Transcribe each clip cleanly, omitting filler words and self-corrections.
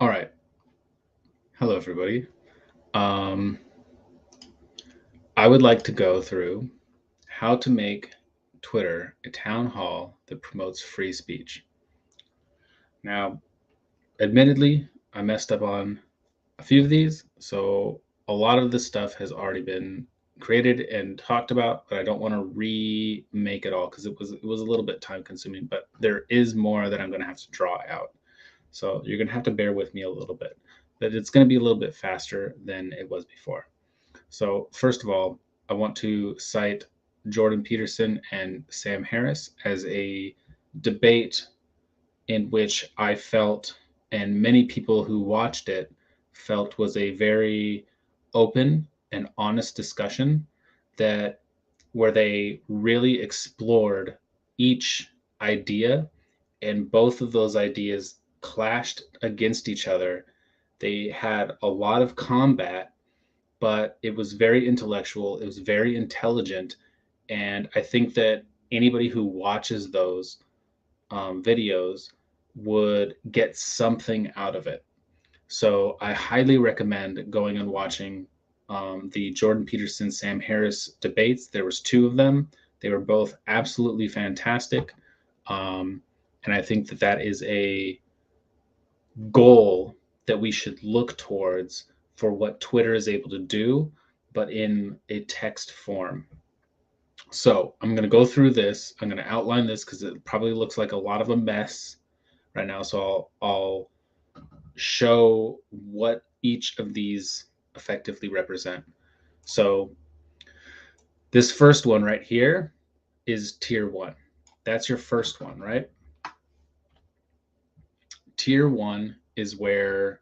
All right. Hello, everybody. Um, I would like to go through how to make Twitter a town hall that promotes free speech. Now, admittedly, I messed up on a few of these, so a lot of this stuff has already been created and talked about, but I don't want to remake it all because it was a little bit time consuming. But there is more that I'm going to have to draw out, so you're going to have to bear with me a little bit. But it's going to be a little bit faster than it was before. So, first of all, I want to cite Jordan Peterson and Sam Harris as a debate in which I felt, and many people who watched it felt, was a very open and honest discussion that where they really explored each idea, and both of those ideas clashed against each other. They had a lot of combat, but it was very intellectual. It was very intelligent. And I think that anybody who watches those videos would get something out of it. So I highly recommend going and watching the Jordan Peterson Sam Harris debates. There was two of them. They were both absolutely fantastic, and I think that that is a goal that we should look towards for what Twitter is able to do, but in a text form. So I'm going to go through this. I'm going to outline this because it probably looks like a lot of a mess right now. So I'll show what each of these effectively represent. So this first one right here is tier one. That's your first one, right? Tier one is where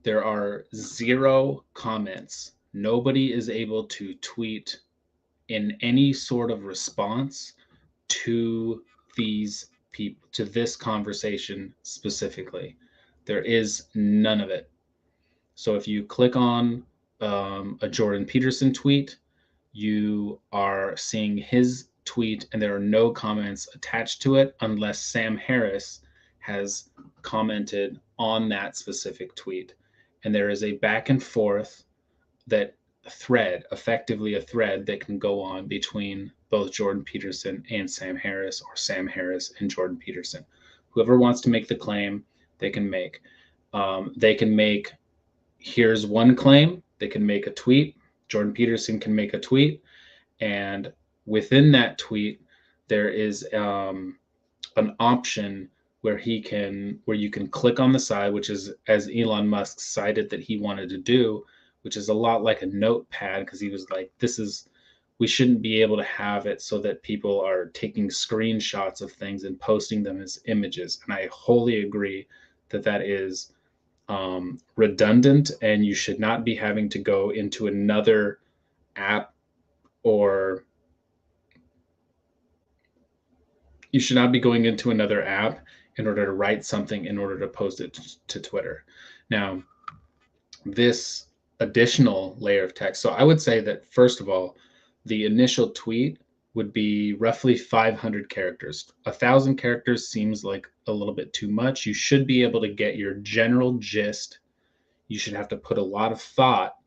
there are zero comments. Nobody is able to tweet in any sort of response to these people, to this conversation specifically. There is none of it. So if you click on a Jordan Peterson tweet, you are seeing his tweet, and there are no comments attached to it unless Sam Harris has commented on that specific tweet. And there is a back and forth that thread, effectively a thread that can go on between both Jordan Peterson and Sam Harris, or Sam Harris and Jordan Peterson. Whoever wants to make the claim, they can make. They can make, here's one claim, they can make a tweet. Jordan Peterson can make a tweet, and within that tweet, there is an option where you can click on the side, which is, as Elon Musk cited that he wanted to do, which is a lot like a notepad, because he was like, we shouldn't be able to have it so that people are taking screenshots of things and posting them as images. And I wholly agree that that is redundant, and you should not be having to go into another app, or you should not be going into another app in order to write something in order to post it to Twitter. Now, this additional layer of text. So I would say that, first of all, the initial tweet would be roughly 500 characters. 1,000 characters seems like a little bit too much. You should be able to get your general gist. You should have to put a lot of thought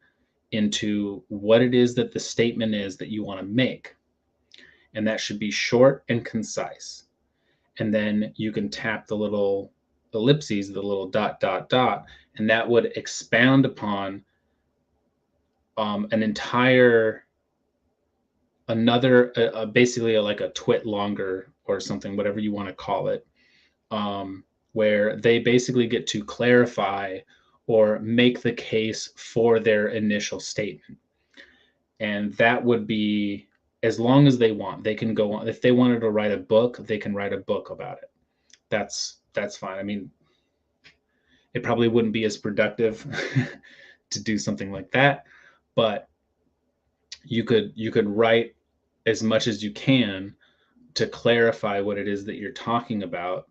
into what it is that the statement is that you want to make. And that should be short and concise. And then you can tap the little ellipses, the little dot, dot, dot, and that would expound upon an entire, basically like a twit longer or something, whatever you want to call it, where they basically get to clarify or make the case for their initial statement. And that would be, as long as they want, they can go on. If they wanted to write a book, they can write a book about it. That's fine. I mean, it probably wouldn't be as productive to do something like that, but you could write as much as you can to clarify what it is that you're talking about,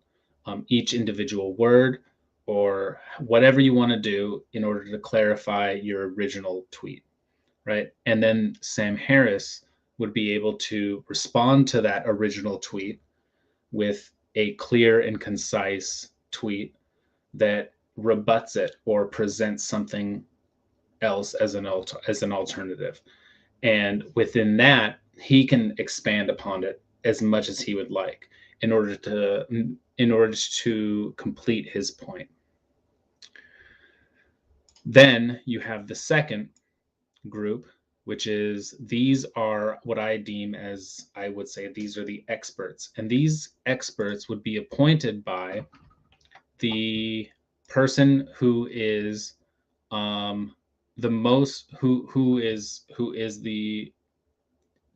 each individual word, or whatever you want to do in order to clarify your original tweet, right? And then Sam Harris would be able to respond to that original tweet with a clear and concise tweet that rebuts it or presents something else as an alternative. And within that, he can expand upon it as much as he would like in order to complete his point. Then you have the second group, which is, these are what I deem as, I would say, these are the experts. And these experts would be appointed by the person who is the most, who is the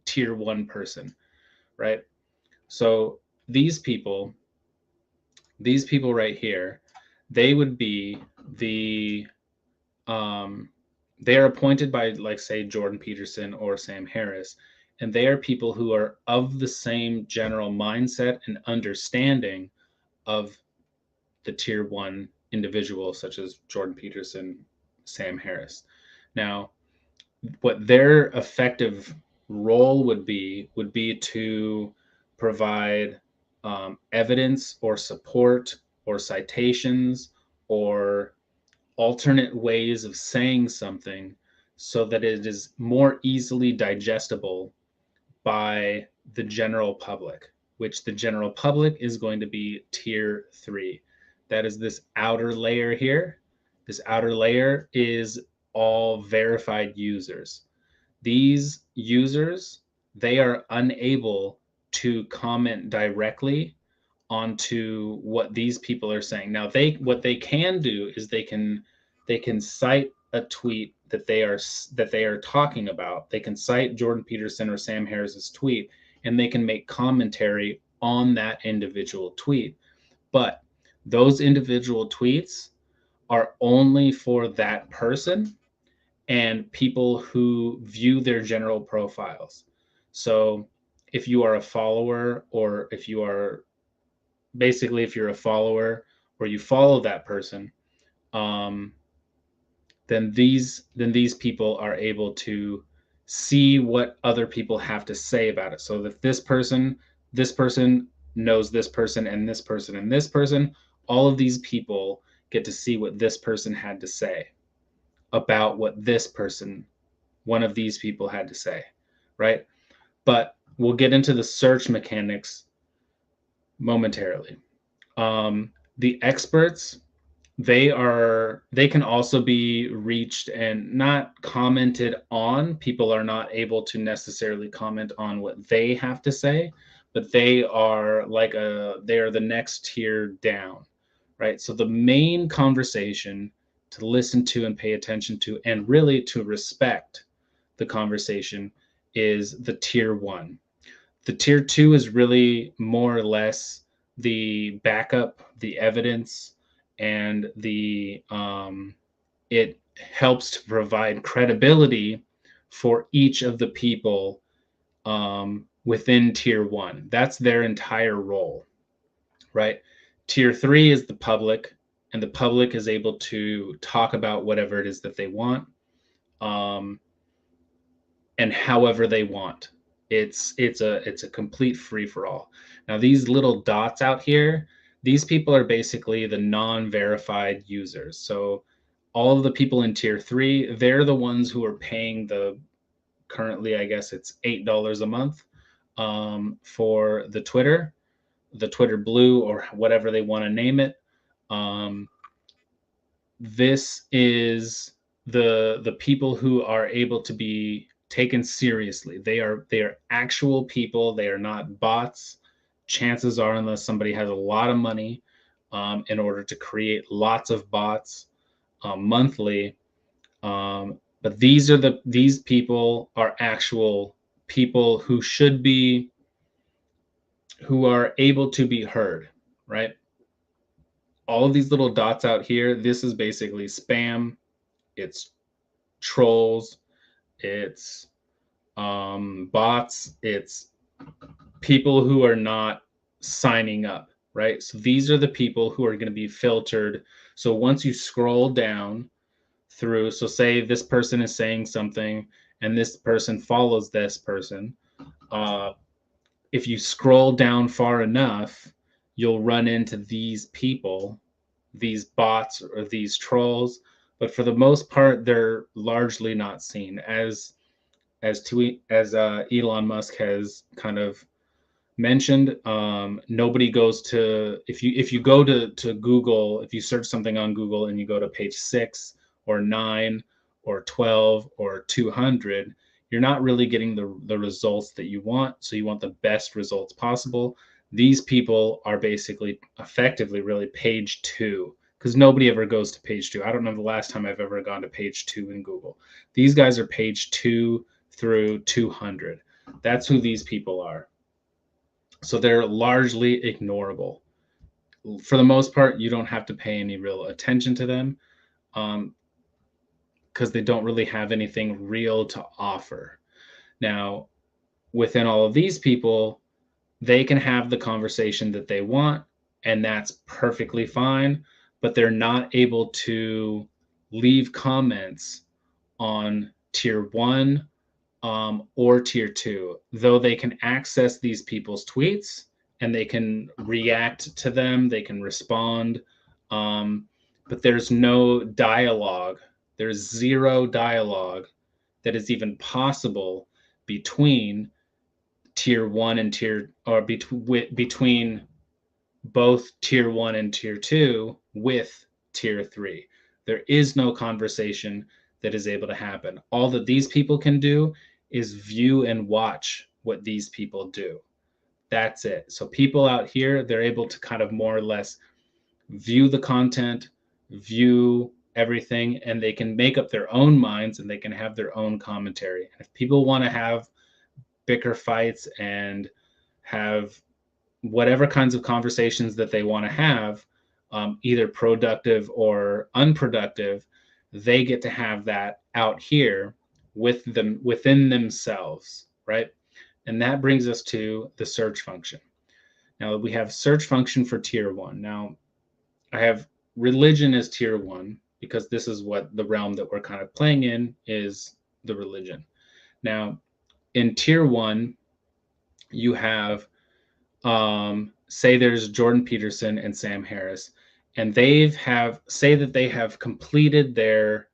tier 1 person, right? So these people right here, they would be the they are appointed by, like, say, Jordan Peterson or Sam Harris, and they are people who are of the same general mindset and understanding of the tier 1 individual, such as Jordan Peterson, Sam Harris. Now, what their effective role would be to provide evidence or support or citations or alternate ways of saying something so that it is more easily digestible by the general public, which the general public is going to be tier 3. That is this outer layer here. This outer layer is all verified users. These users, they are unable to comment directly onto what these people are saying. Now, what they can do is they can cite a tweet that they are talking about. They can cite Jordan Peterson or Sam Harris's tweet, and they can make commentary on that individual tweet. But those individual tweets are only for that person and people who view their general profiles. So if you are a follower, or if you are basically, if you're a follower or you follow that person, then these people are able to see what other people have to say about it. So that this person knows this person and this person and this person, all of these people get to see what this person had to say about what this person, one of these people, had to say, right? But we'll get into the search mechanics momentarily. The experts, they can also be reached and not commented on. People are not able to necessarily comment on what they have to say, but they are the next tier down, right? So the main conversation to listen to and pay attention to, and really to respect the conversation, is the tier 1. The tier 2 is really more or less the backup, the evidence, and it helps to provide credibility for each of the people within tier 1. That's their entire role, right? Tier 3 is the public, and the public is able to talk about whatever it is that they want, and however they want. It's a complete free for all. Now, these little dots out here, these people are basically the non-verified users. So all of the people in tier 3, they're the ones who are paying currently, I guess it's $8 a month for the Twitter Blue, or whatever they want to name it. This is the people who are able to be taken seriously. They are actual people. They are not bots. Chances are, unless somebody has a lot of money in order to create lots of bots monthly. But these people are actual people who are able to be heard, right? All of these little dots out here, this is basically spam. It's trolls. It's bots. It's people who are not signing up, right? So these are the people who are going to be filtered. So once you scroll down through, so say this person is saying something and this person follows this person, if you scroll down far enough, you'll run into these people these bots or these trolls, but for the most part, they're largely not seen as Elon Musk has kind of mentioned. Nobody goes to if you go to Google, if you search something on Google and you go to page 6 or 9 or 12 or 200, you're not really getting the results that you want. So you want the best results possible. These people are basically effectively really page 2, because nobody ever goes to page 2. I don't know the last time I've ever gone to page 2 in Google. These guys are page 2 through 200. That's who these people are. So they're largely ignorable. For the most part, you don't have to pay any real attention to them, because they don't really have anything real to offer. Now, within all of these people, they can have the conversation that they want, and that's perfectly fine, but they're not able to leave comments on tier 1 or tier 2, though they can access these people's tweets and they can react to them, they can respond, but there's no dialogue. There's zero dialogue that is even possible between tier 1 and between both tier 1 and tier 2 with tier 3. There is no conversation that is able to happen. All that these people can do is view and watch what these people do. That's it. So people out here, they're able to kind of more or less view the content, view everything, and they can make up their own minds and they can have their own commentary. And if people want to have bicker fights and have whatever kinds of conversations that they want to have, either productive or unproductive, they get to have that out here with them within themselves, right? And that brings us to the search function. Now we have search function for tier 1. Now I have religion as tier 1 because this is what the realm that we're kind of playing in is, the religion. Now in tier 1, you have say there's Jordan Peterson and Sam Harris, and say that they have completed their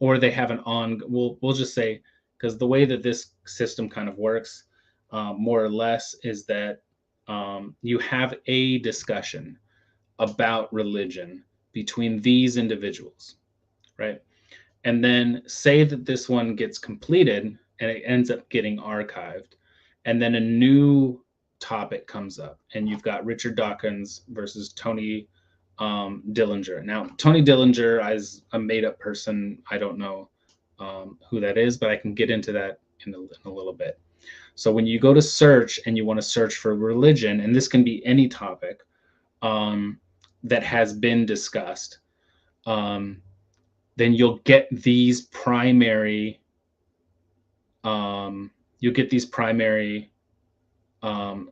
or they have an on. We'll just say, because the way that this system kind of works, more or less, is that you have a discussion about religion between these individuals, right? And then say that this one gets completed and it ends up getting archived, and then a new topic comes up, and you've got Richard Dawkins versus Tony Dillinger. Now, Tony Dillinger is a made-up person. I don't know who that is, but I can get into that in a little bit. So when you go to search and you want to search for religion, and this can be any topic that has been discussed, then you'll get these primary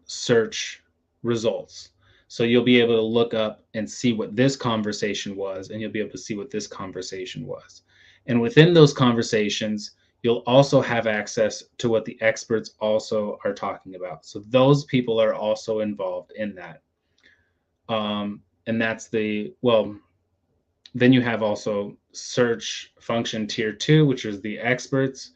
search results. So you'll be able to look up and see what this conversation was, and you'll be able to see what this conversation was. And within those conversations, you'll also have access to what the experts also are talking about. So those people are also involved in that. And that's then you have also search function tier 2, which is the experts.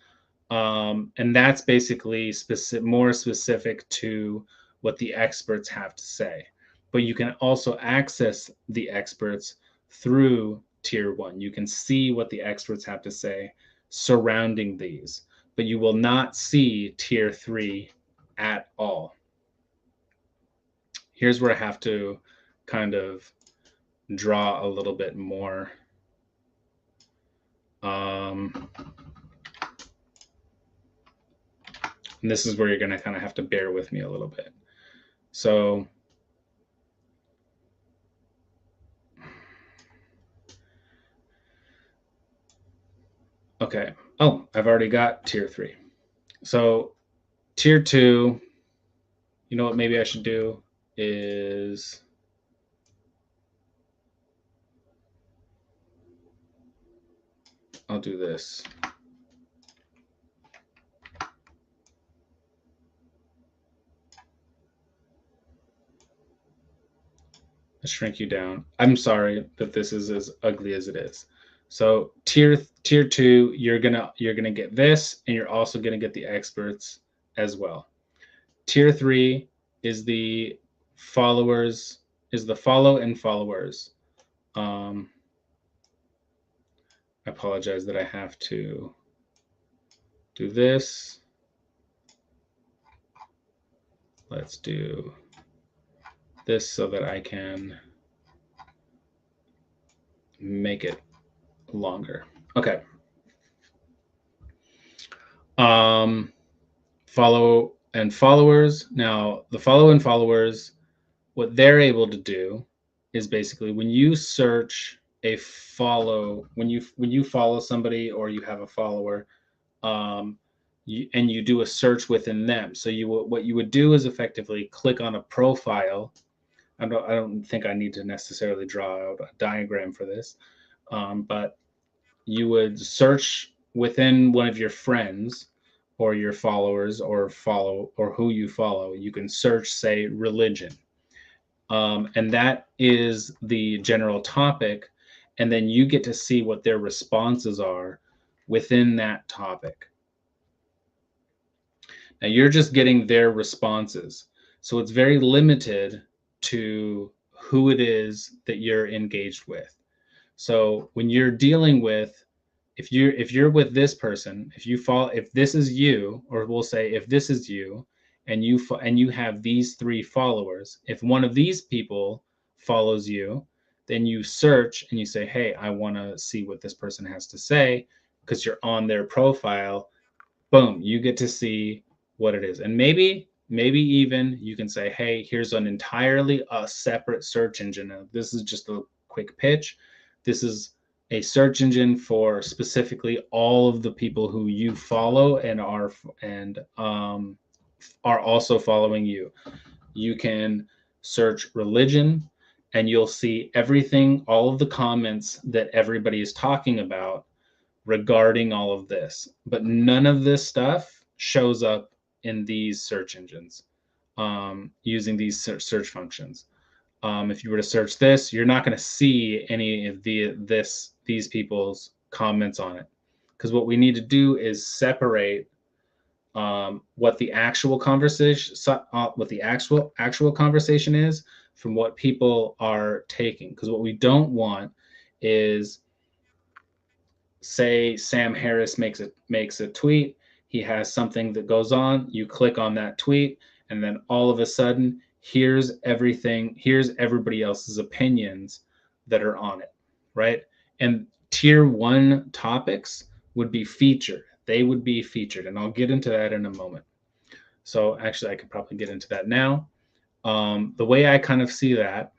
And that's basically more specific to what the experts have to say. But you can also access the experts through tier 1. You can see what the experts have to say surrounding these, but you will not see tier 3 at all. Here's where I have to kind of draw a little bit more. And this is where you're going to kind of have to bear with me a little bit. So okay. Oh, I've already got tier 3. So tier 2, you know what maybe I should do is I'll do this. Let's shrink you down. I'm sorry that this is as ugly as it is. So tier 2, you're gonna get this, and you're also gonna get the experts as well. Tier 3 is the followers, is the follow and followers. I apologize that I have to do this. Let's do this so that I can make it longer. Okay. Follow and followers. Now, the follow and followers, what they're able to do is basically when you search a follow, when you follow somebody or you have a follower, and you do a search within them. So what you would do is effectively click on a profile. I don't think I need to necessarily draw out a diagram for this, but you would search within one of your friends or your followers or who you follow. You can search, say, religion, and that is the general topic, and then you get to see what their responses are within that topic. Now you're just getting their responses, so it's very limited to who it is that you're engaged with. So when you're dealing with, if you're with this person, if this is you, or we'll say if this is you, and you have these 3 followers, if one of these people follows you, then you search and you say, hey, I want to see what this person has to say, because you're on their profile. Boom, you get to see what it is. And maybe even you can say, hey, here's an entirely separate search engine. Now, this is just a quick pitch. This is a search engine for specifically all of the people who you follow and are also following you. You can search religion, and you'll see everything, all of the comments that everybody is talking about regarding all of this. But none of this stuff shows up in these search engines, using these search functions. If you were to search this, you're not going to see any of these people's comments on it, because what we need to do is separate what the actual conversation, what the actual conversation is, from what people are taking. Because what we don't want is, say Sam Harris makes a tweet, he has something that goes on, you click on that tweet, and then all of a sudden here's everybody else's opinions that are on it, right? And tier 1 topics would be featured. They would be featured, and I'll get into that in a moment. So actually I could probably get into that now. The way I kind of see that,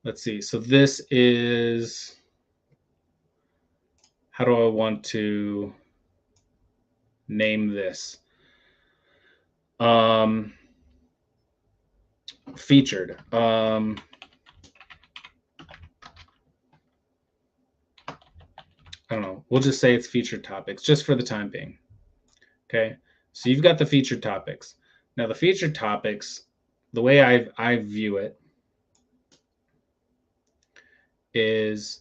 let's see. So this is, how do I want to name this? Featured. I don't know. We'll just say it's featured topics just for the time being. Okay. So you've got the featured topics. Now the featured topics, the way I view it is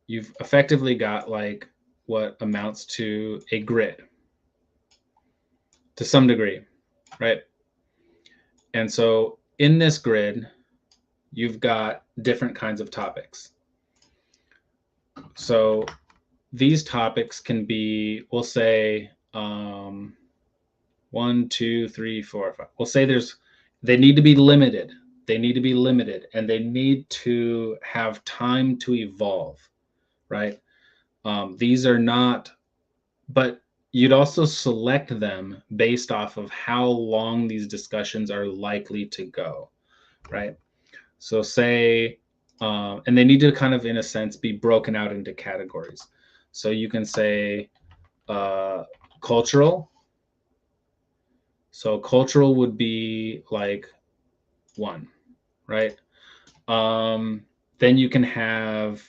you've effectively got like what amounts to a grid to some degree, right? And so in this grid, you've got different kinds of topics. So these topics can be, we'll say, 1, 2, 3, 4, 5. We'll say they need to be limited. They need to be limited, and they need to have time to evolve, right? These are not, but you'd also select them based off of how long these discussions are likely to go, right? So say, and they need to kind of, in a sense, be broken out into categories. So you can say cultural. So cultural would be like 1, right? Then you can have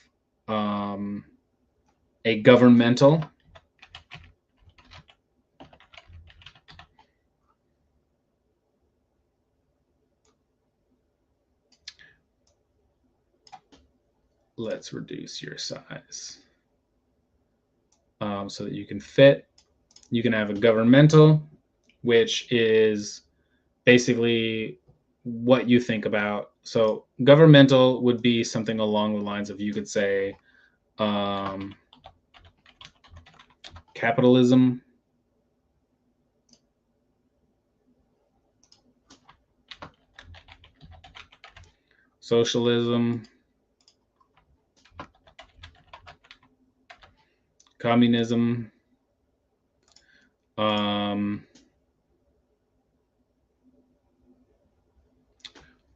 a governmental. let's reduce your size so that you can fit. You can have a governmental, which is basically what you think about. So governmental would be something along the lines of, you could say, capitalism, socialism, communism,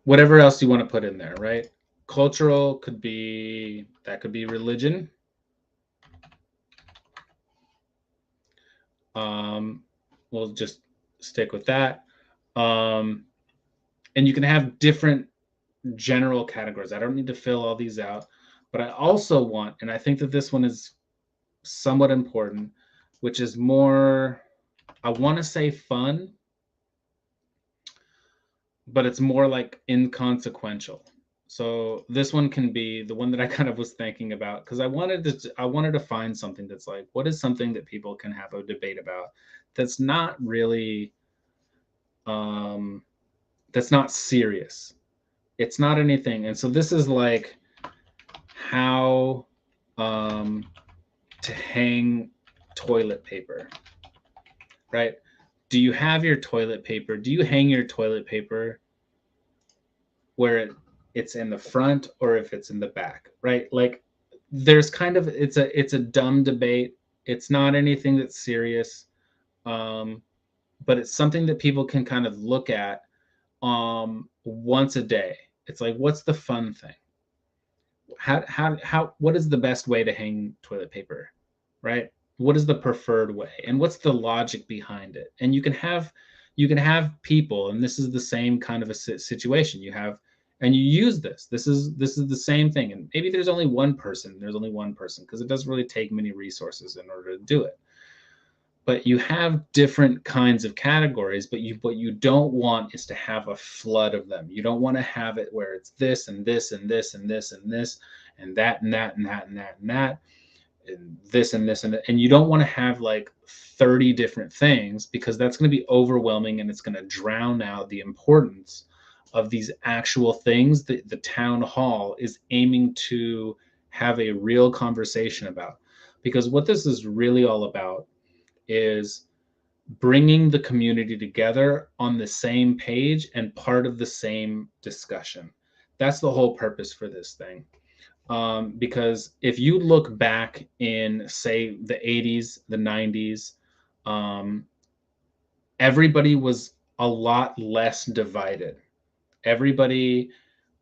whatever else you want to put in there, right? Cultural could be, that could be religion. We'll just stick with that. And you can have different general categories. I don't need to fill all these out, but I also want, and I think that this one is somewhat important, which is more, I want to say fun, but it's more like inconsequential. So this one can be the one that I kind of was thinking about, because I wanted to find something that's like, what is something that people can have a debate about that's not really that's not serious. It's not anything. And so this is like how to hang toilet paper, right? Do you have your toilet paper? Do you hang your toilet paper where it's in the front or if it's in the back, right? Like there's kind of, it's a dumb debate. It's not anything that's serious. But it's something that people can kind of look at once a day. It's like, what's the fun thing? What is the best way to hang toilet paper, right? What is the preferred way, and what's the logic behind it? And you can have people, and this is the same kind of a situation. You have, and you use this is the same thing, and maybe there's only one person because it doesn't really take many resources in order to do it. But you have different kinds of categories, but what you don't want is to have a flood of them. You don't want to have it where it's this and this and this and this and this and that and that and that and that and that and this and this and that. And you don't want to have like 30 different things, because that's going to be overwhelming and it's going to drown out the importance of these actual things that the town hall is aiming to have a real conversation about. Because what this is really all about is bringing the community together on the same page and part of the same discussion. That's the whole purpose for this thing. Because if you look back in, say, the 80s, the 90s, everybody was a lot less divided. Everybody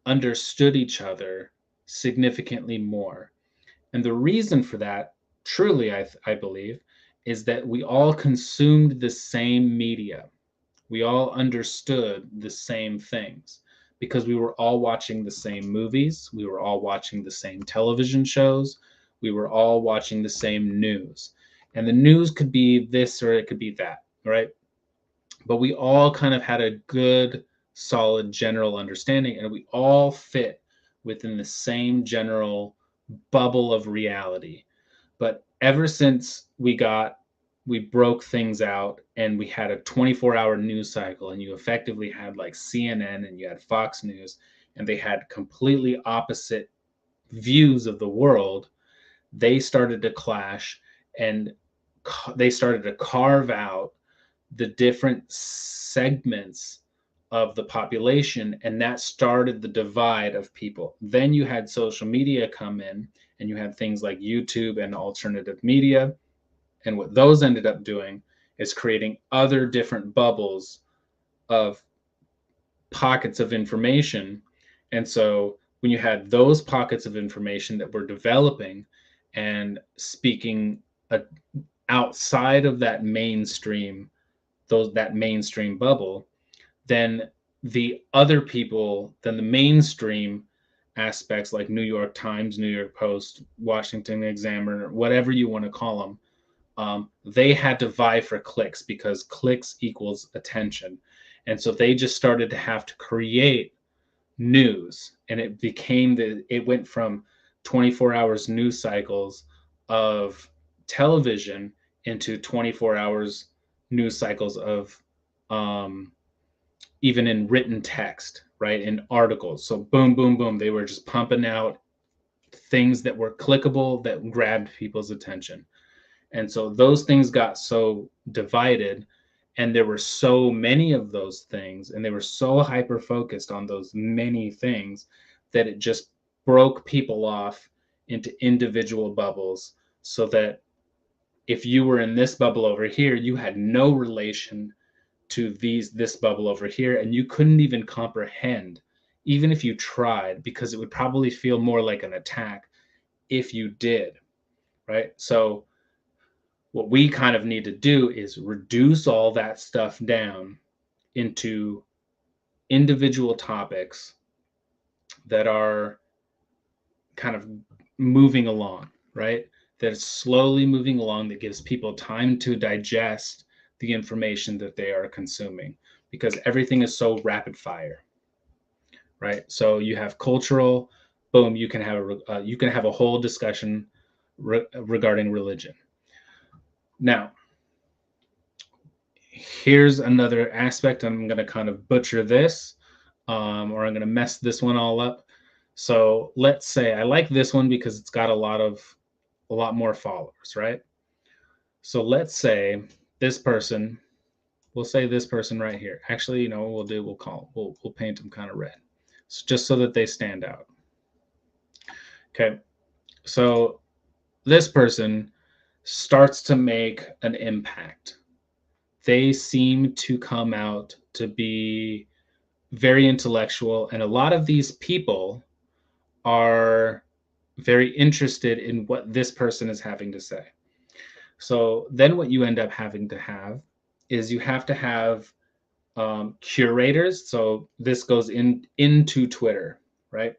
understood each other significantly more. And the reason for that, truly, I believe, is that we all consumed the same media. We all understood the same things because we were all watching the same movies. We were all watching the same television shows. We were all watching the same news. And the news could be this or it could be that, right? But we all kind of had a good, solid general understanding, and we all fit within the same general bubble of reality. But ever since we broke things out and we had a 24-hour news cycle, and you effectively had like CNN and you had Fox News, and they had completely opposite views of the world, they started to clash, and they started to carve out the different segments of the population, and that started the divide of people. Then you had social media come in, and you had things like YouTube and alternative media, and what those ended up doing is creating other different bubbles of pockets of information. And so when you had those pockets of information that were developing and speaking outside of that mainstream bubble, then the other people, then the mainstream aspects like New York Times, New York Post, Washington Examiner, whatever you want to call them, they had to vie for clicks, because clicks equals attention. And so they just started to have to create news, and it went from 24 hours news cycles of television into 24 hours news cycles of even in written text, right? In articles. So boom, boom, boom. They were just pumping out things that were clickable that grabbed people's attention. And so those things got so divided, and there were so many of those things, and they were so hyper focused on those many things that it just broke people off into individual bubbles, so that if you were in this bubble over here, you had no relation to this bubble over here, and you couldn't even comprehend, even if you tried, because it would probably feel more like an attack if you did, right? So what we kind of need to do is reduce all that stuff down into individual topics that are kind of moving along, right? That is slowly moving along, that gives people time to digest the information that they are consuming, because everything is so rapid fire, right? So you have cultural, boom, you can have a whole discussion regarding religion. Now, here's another aspect. I'm going to kind of butcher this, or I'm going to mess this one all up. So let's say I like this one because it's got a lot more followers, right? So let's say this person, we'll say this person right here. Actually, you know what we'll paint them kind of red, just so that they stand out. Okay, so this person starts to make an impact. They seem to come out to be very intellectual, and a lot of these people are very interested in what this person is having to say. So then what you end up having to have is you have to have curators. So this goes into Twitter, right?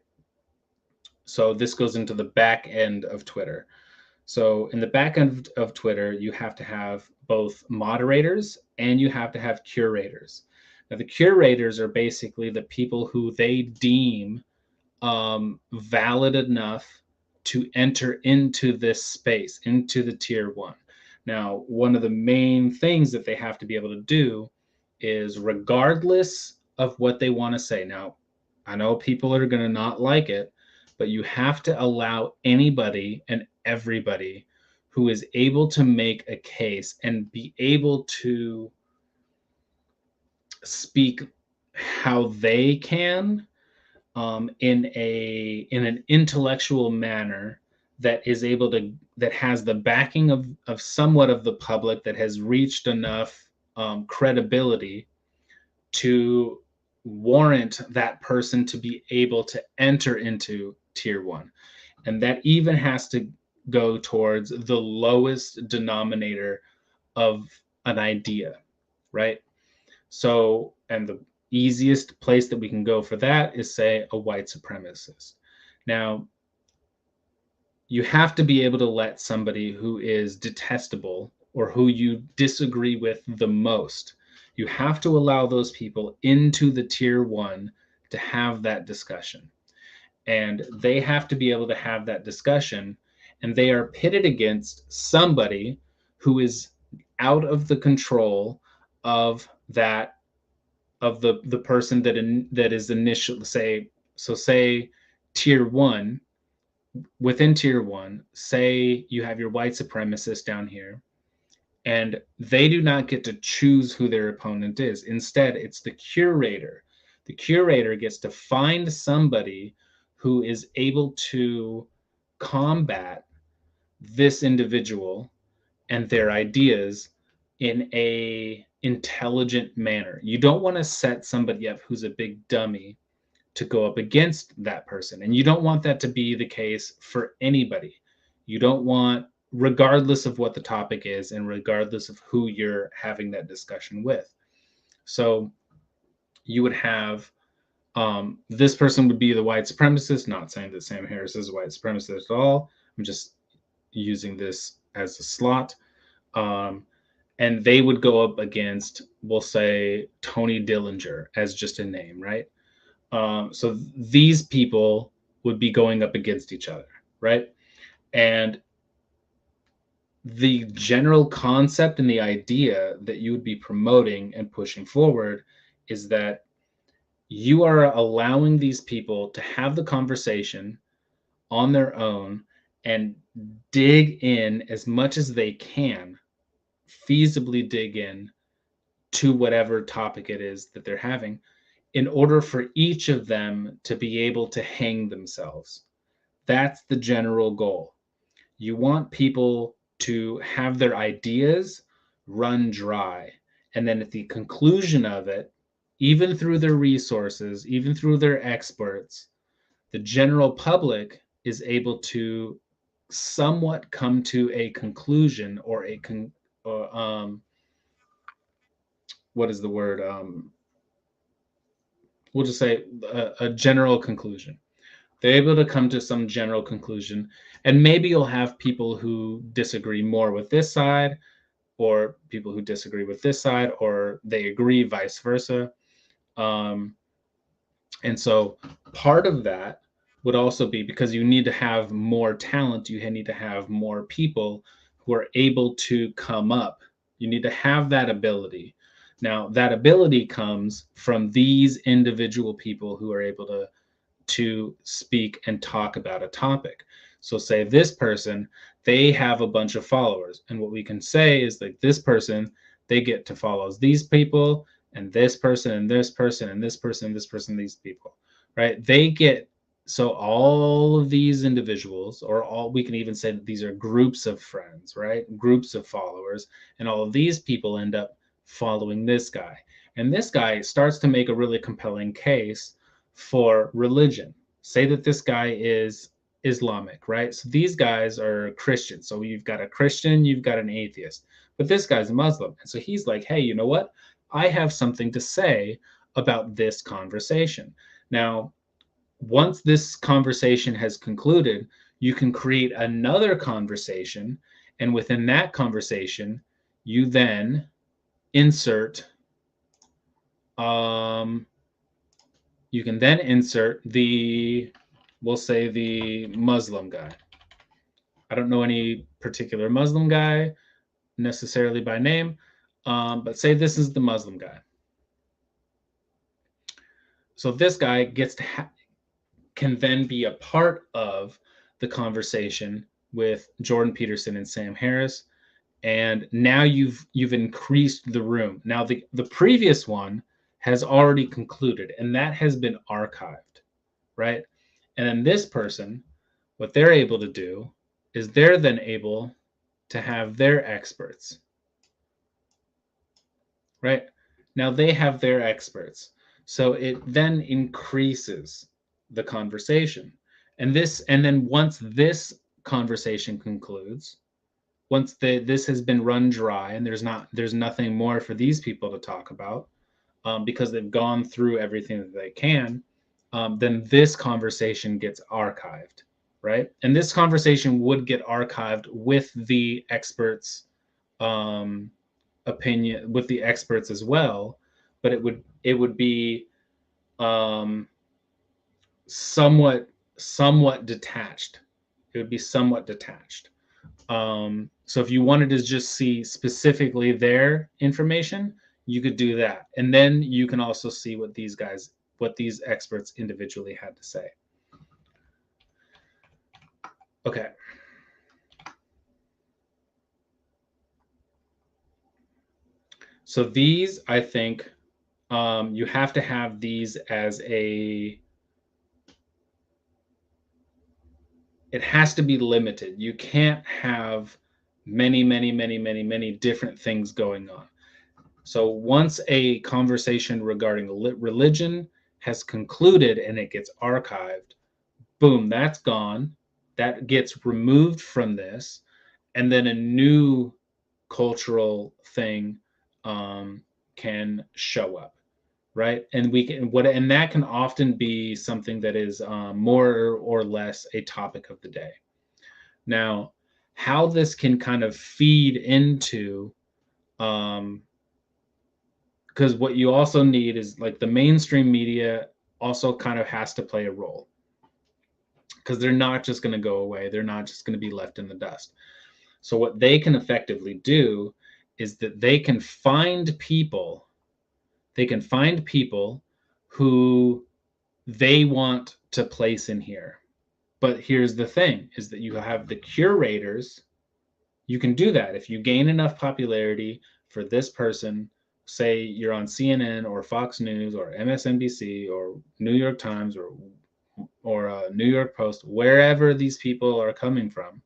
So this goes into the back end of Twitter. So in the back end of Twitter, you have to have both moderators and you have to have curators. Now, the curators are basically the people who they deem valid enough to enter into this space, into the tier one. Now, one of the main things that they have to be able to do is, regardless of what they want to say. Now, I know people are going to not like it, but you have to allow anybody and everybody who is able to make a case and be able to speak how they can, in an intellectual manner that is able to, that has the backing of somewhat of the public, that has reached enough credibility to warrant that person to be able to enter into tier one. And that even has to go towards the lowest denominator of an idea, right? So, and the easiest place that we can go for that is, say, a white supremacist. Now, you have to be able to let somebody who is detestable or who you disagree with the most, you have to allow those people into the tier one to have that discussion. And they have to be able to have that discussion, and they are pitted against somebody who is out of the control of that, of the person that is initial, say tier one. Within tier one, say you have your white supremacist down here, and they do not get to choose who their opponent is. Instead, it's the curator. The curator gets to find somebody who is able to combat this individual and their ideas in a intelligent manner. You don't want to set somebody up who's a big dummy to go up against that person. And you don't want that to be the case for anybody. You don't want, regardless of what the topic is and regardless of who you're having that discussion with. So you would have, this person would be the white supremacist, not saying that Sam Harris is a white supremacist at all. I'm just using this as a slot. And they would go up against, we'll say, Tony Dillinger as just a name, right? So these people would be going up against each other. right? And the general concept and the idea that you would be promoting and pushing forward is that you are allowing these people to have the conversation on their own and dig in as much as they can, feasibly dig in to whatever topic it is that they're having, in order for each of them to be able to hang themselves. That's the general goal. You want people to have their ideas run dry. And then at the conclusion of it, even through their resources, even through their experts, the general public is able to somewhat come to a conclusion or what is the word? We'll just say a general conclusion. They're able to come to some general conclusion, and maybe you'll have people who disagree more with this side, or people who disagree with this side, or they agree, vice versa. Um, and so part of that would also be because you need to have more talent, you need to have more people who are able to come up. You need to have that ability. Now, that ability comes from these individual people who are able to speak and talk about a topic. So say this person, they have a bunch of followers. And what we can say is like this person, they get to follow these people and this person and this person and this person and this person, these people, right? They get, so all of these individuals, or all, we can even say that these are groups of friends, right? Groups of followers. And all of these people end up following this guy. And this guy starts to make a really compelling case for religion. Say that this guy is Islamic, right? So these guys are Christians. So you've got a Christian, you've got an atheist, but this guy's a Muslim. And so he's like, hey, you know what? I have something to say about this conversation. Now, once this conversation has concluded, you can create another conversation. And within that conversation, you then insert you can then insert the, we'll say the Muslim guy. I don't know any particular Muslim guy necessarily by name, but say this is the Muslim guy. So this guy gets to can then be a part of the conversation with Jordan Peterson and Sam Harris, and now you've increased the room. Now the previous one has already concluded, and that has been archived, right? And then this person, what they're able to do is they're then able to have their experts, right? Now they have their experts. So it then increases the conversation. And then once this conversation concludes, once this has been run dry and there's nothing more for these people to talk about, because they've gone through everything that they can, then this conversation gets archived, right? And this conversation would get archived with the experts' opinion, with the experts as well, but it would be um, somewhat detached. It would be somewhat detached. So if you wanted to just see specifically their information, you could do that. And then you can also see what these experts individually had to say. Okay. So these, I think, you have to have these as it has to be limited. You can't have many different things going on. So once a conversation regarding religion has concluded and it gets archived, boom, that's gone. That gets removed from this. And then a new cultural thing can show up, right? And and that can often be something that is more or less a topic of the day. Now, how this can kind of feed into because what you also need is like the mainstream media also kind of has to play a role, because they're not just going to go away. They're not just going to be left in the dust. So what they can effectively do is that they can find people who they want to place in here. But here's the thing, is that you have the curators. You can do that if you gain enough popularity for this person. Say you're on CNN or Fox News or MSNBC or New York Times or New York Post, wherever these people are coming from,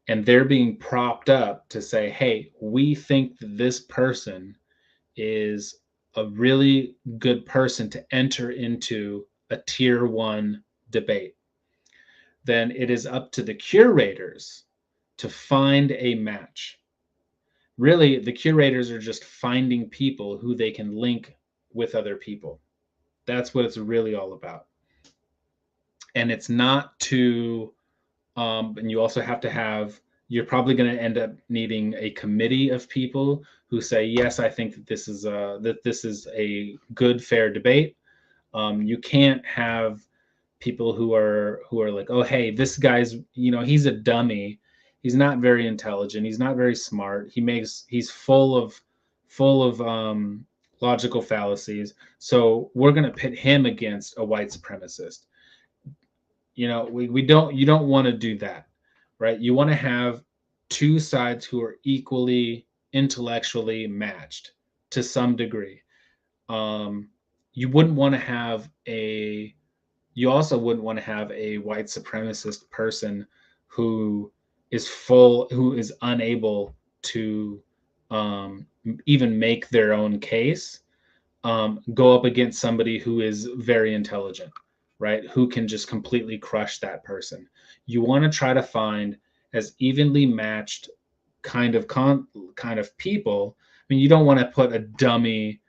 and they're being propped up to say, hey, we think that this person is a really good person to enter into a tier 1 debate. Then it is up to the curators to find a match. Really, the curators are just finding people who they can link with other people. That's what it's really all about. And it's not to, and you also have to have, you're probably going to end up needing a committee of people who say, yes, I think that this is a good, fair debate. You can't have people who are like, oh, hey, this guy's, he's a dummy. He's not very intelligent. He's not very smart. He's full of logical fallacies. So we're going to pit him against a white supremacist. You don't want to do that, right? You want to have two sides who are equally intellectually matched to some degree. You wouldn't want to have you also wouldn't want to have a white supremacist person who is unable to even make their own case, go up against somebody who is very intelligent, right? Who can just completely crush that person. You want to try to find as evenly matched kind of people. I mean, you don't want to put a dummy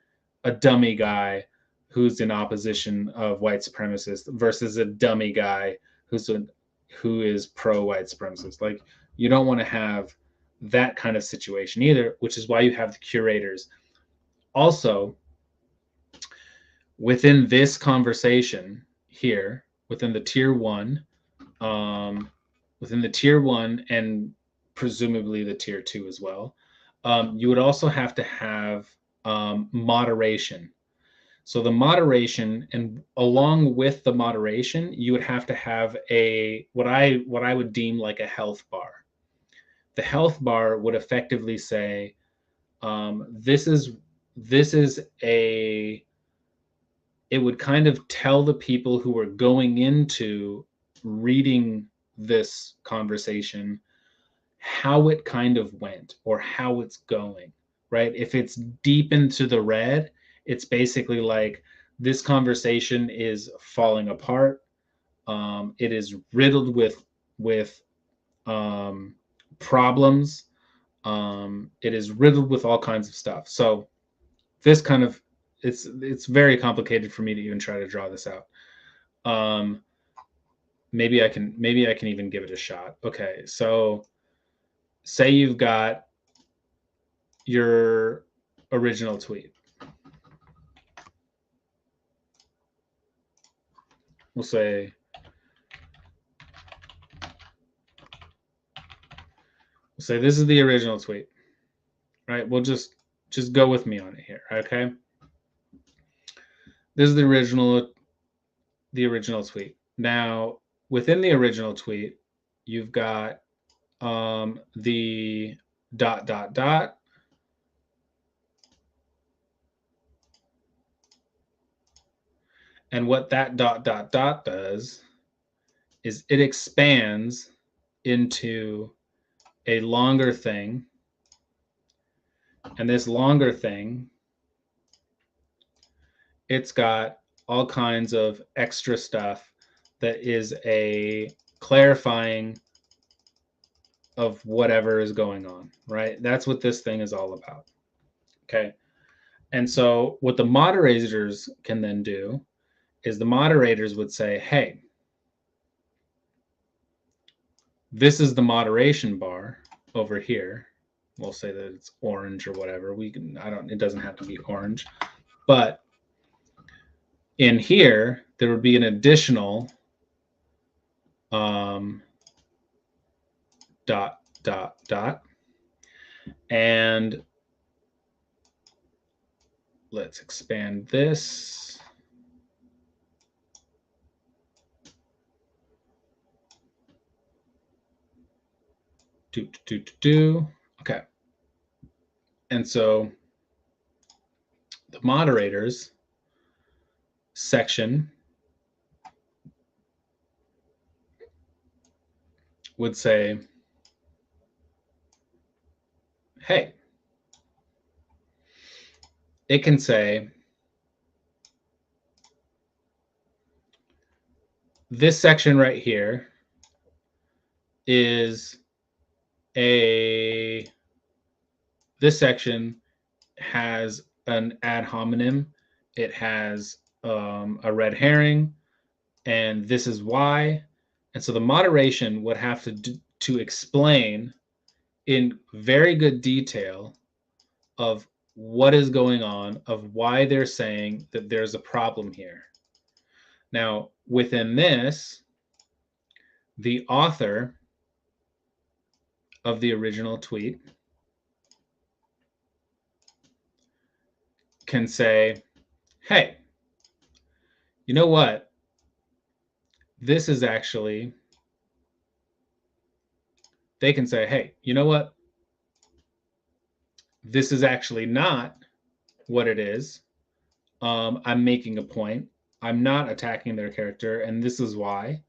guy who's in opposition of white supremacists versus a dummy guy who is pro white supremacist. Like, you don't want to have that kind of situation either, which is why you have the curators. Also, within this conversation here, within the tier 1, and presumably the tier 2 as well, you would also have to have moderation. So the moderation, and along with the moderation, you would have to have what I would deem like a health bar. The health bar would effectively say, it would kind of tell the people who are going into reading this conversation how it kind of went or how it's going, right? If it's deep into the red, it's basically like, this conversation is falling apart. It is riddled with problems. It is riddled with all kinds of stuff. So this kind of, it's very complicated for me to even try to draw this out. Maybe I can even give it a shot. Okay, so say you've got your original tweet. We'll say this is the original tweet, right? We'll just go with me on it here, okay? This is the original tweet. Now, within the original tweet, you've got the ... And what that ... does is it expands into a longer thing. And this longer thing, it's got all kinds of extra stuff that is a clarifying of whatever is going on, right? That's what this thing is all about. Okay. And so what the moderators can then do is the moderators would say, hey, this is the moderation bar over here. We'll say that it's orange or whatever. It doesn't have to be orange, but in here, there would be an additional dot dot dot, and let's expand this. Okay. And so the moderators section would say, hey, it can say, this section right here is this section has an ad hominem. It has a red herring, and this is why. And so the moderation would have to explain in very good detail of what is going on, of why they're saying that there's a problem here. Now, within this, the author of the original tweet can say, hey, you know what? This is actually, they can say, hey, you know what? This is actually not what it is. I'm making a point. I'm not attacking their character, and this is why.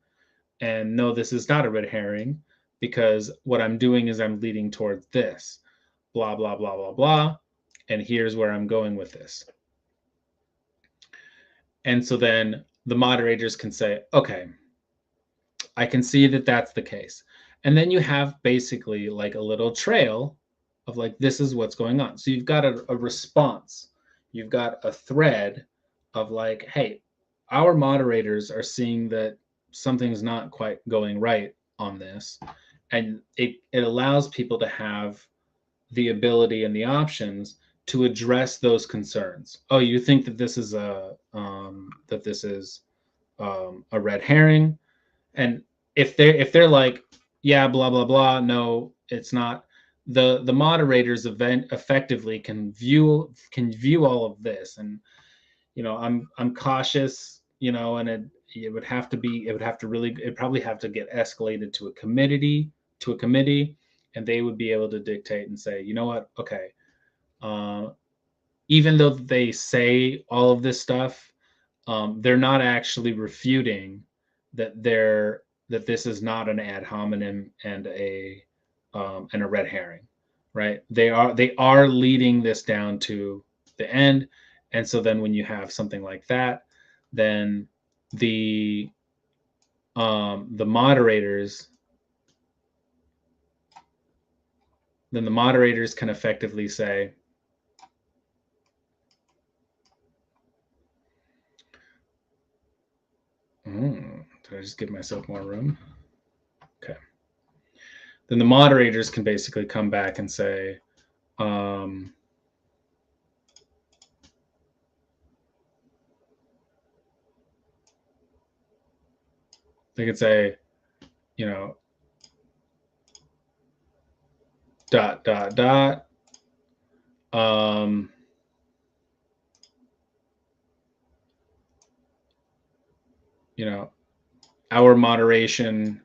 And no, this is not a red herring, because what I'm doing is I'm leading towards this. Blah, blah, blah, blah, blah. And here's where I'm going with this. And so then the moderators can say, okay, I can see that that's the case. And then you have basically like a little trail of like, this is what's going on. So you've got a response. You've got a thread of like, hey, our moderators are seeing that something's not quite going right on this. And it allows people to have the ability and the options to address those concerns. Oh, you think that this is a red herring? And if they're like, yeah, blah blah blah, no, it's not. The moderators effectively can view all of this, and I'm cautious, and it would have to probably have to get escalated to a committee, and they would be able to dictate and say, you know what, okay, even though they say all of this stuff, they're not actually refuting that this is not an ad hominem and a red herring, right? They are leading this down to the end, and so then when you have something like that, then the moderators can effectively say, did I just give myself more room? Okay. Then the moderators can basically come back and say, they could say, dot dot dot. Our moderation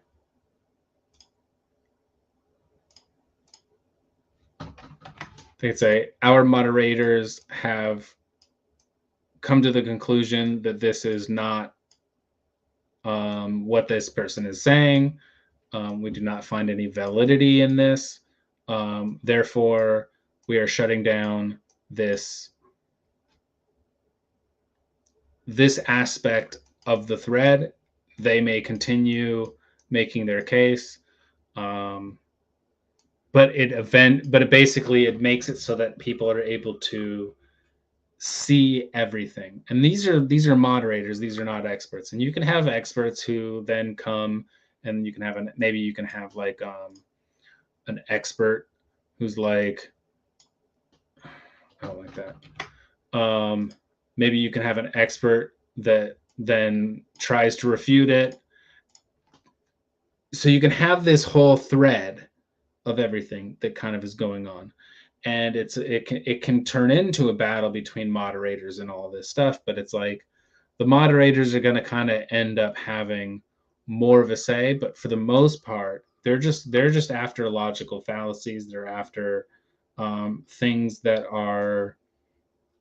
they could say our moderators have come to the conclusion that this is not what this person is saying. We do not find any validity in this. Therefore, we are shutting down this aspect of the thread. They may continue making their case, but it basically makes it so that people are able to see everything. And these are moderators. These are not experts. And you can have experts who then come, and you can have maybe you can have like an expert who's like, I don't like that. Maybe you can have an expert that then tries to refute it. so you can have this whole thread of everything that kind of is going on, and it can turn into a battle between moderators and all this stuff, but it's like the moderators are going to kind of end up having more of a say, but for the most part they're just after logical fallacies. They're after things that are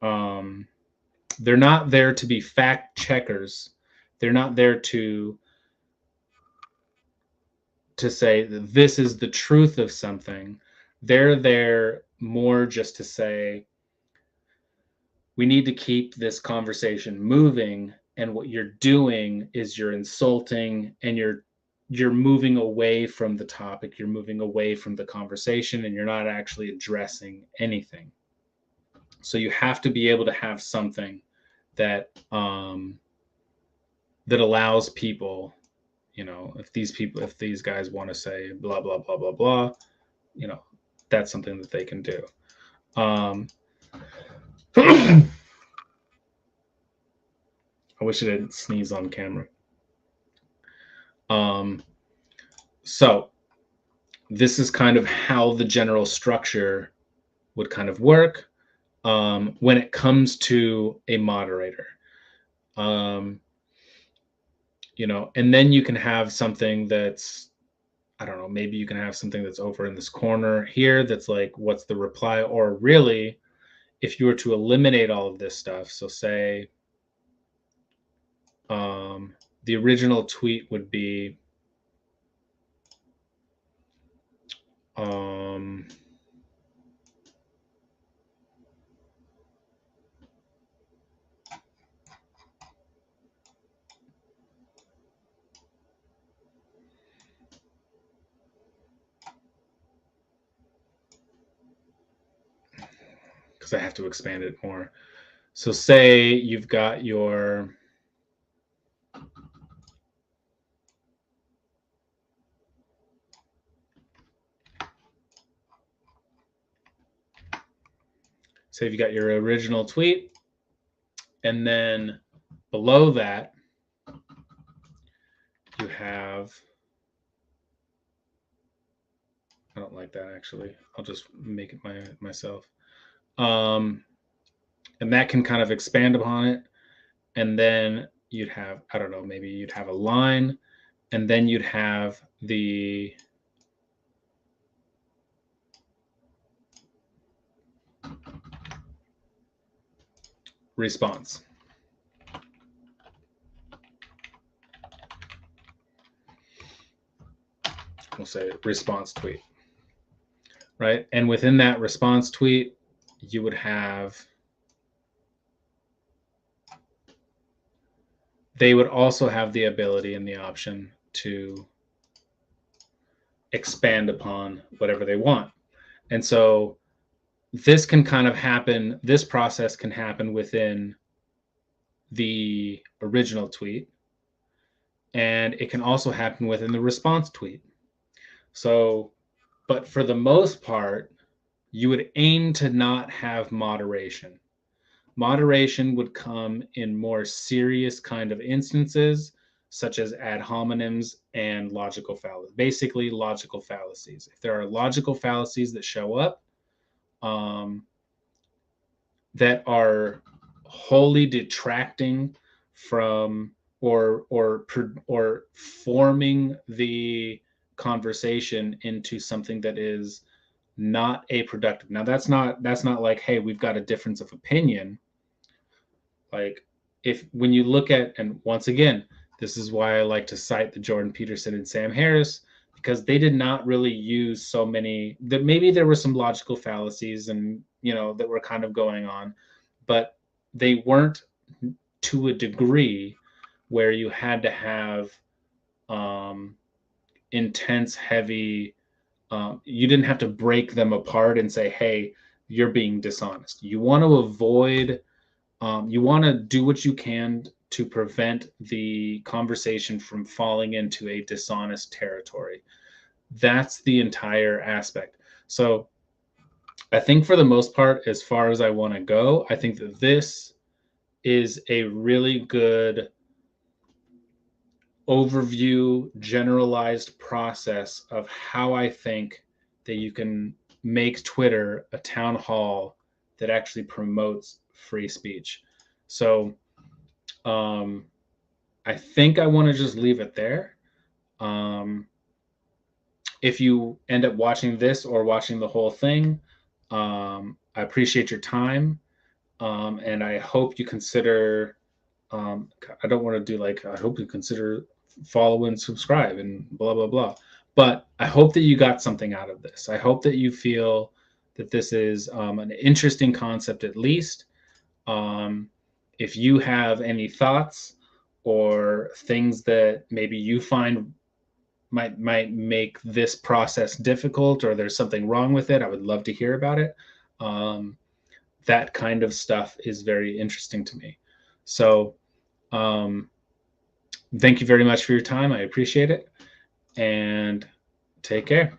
they're not there to be fact checkers. They're not there to say that this is the truth of something. They're there more just to say, we need to keep this conversation moving. And what you're doing is you're insulting, and you're moving away from the topic. You're moving away from the conversation, and you're not actually addressing anything. So you have to be able to have something that that allows people, if these guys want to say blah blah blah blah blah, that's something that they can do. I wish I didn't sneeze on camera. So this is kind of how the general structure would kind of work when it comes to a moderator. And then you can have something that's, I don't know, maybe you can have something that's over in this corner here that's like, what's the reply? Or really, if you were to eliminate all of this stuff, so say the original tweet would be because I have to expand it more. So say you've got your original tweet, and then below that you have, I don't like that actually. I'll just make it myself. And that can kind of expand upon it. And then you'd have, I don't know, maybe you'd have a line, and then you'd have the response. We'll say response tweet, right? And within that response tweet, you would have, they would also have the ability and the option to expand upon whatever they want. And so this can kind of happen, this process can happen within the original tweet, and it can also happen within the response tweet. So, but for the most part, you would aim to not have moderation. Moderation would come in more serious kind of instances, such as ad hominems and logical fallacies. Basically, logical fallacies. If there are logical fallacies that show up that are wholly detracting from or forming the conversation into something that is not a productive. Now that's not like, hey, we've got a difference of opinion. Like, if when you look at, and once again, this is why I like to cite the Jordan Peterson and Sam Harris, because they did not really use so many, that maybe there were some logical fallacies and that were kind of going on, but they weren't to a degree where you had to have intense, heavy, you didn't have to break them apart and say, hey, you're being dishonest. You want to avoid, you want to do what you can to prevent the conversation from falling into a dishonest territory. That's the entire aspect. So I think for the most part, as far as I want to go, I think that this is a really good overview, generalized process of how I think that you can make Twitter a town hall that actually promotes free speech. So I think I want to just leave it there. If you end up watching this or watching the whole thing, I appreciate your time. And I hope you consider, I don't want to do like, I hope you consider follow and subscribe and blah, blah, blah. But I hope that you got something out of this. I hope that you feel that this is an interesting concept at least. If you have any thoughts or things that maybe you find might make this process difficult, or there's something wrong with it, I would love to hear about it. That kind of stuff is very interesting to me. So thank you very much for your time. I appreciate it, and take care.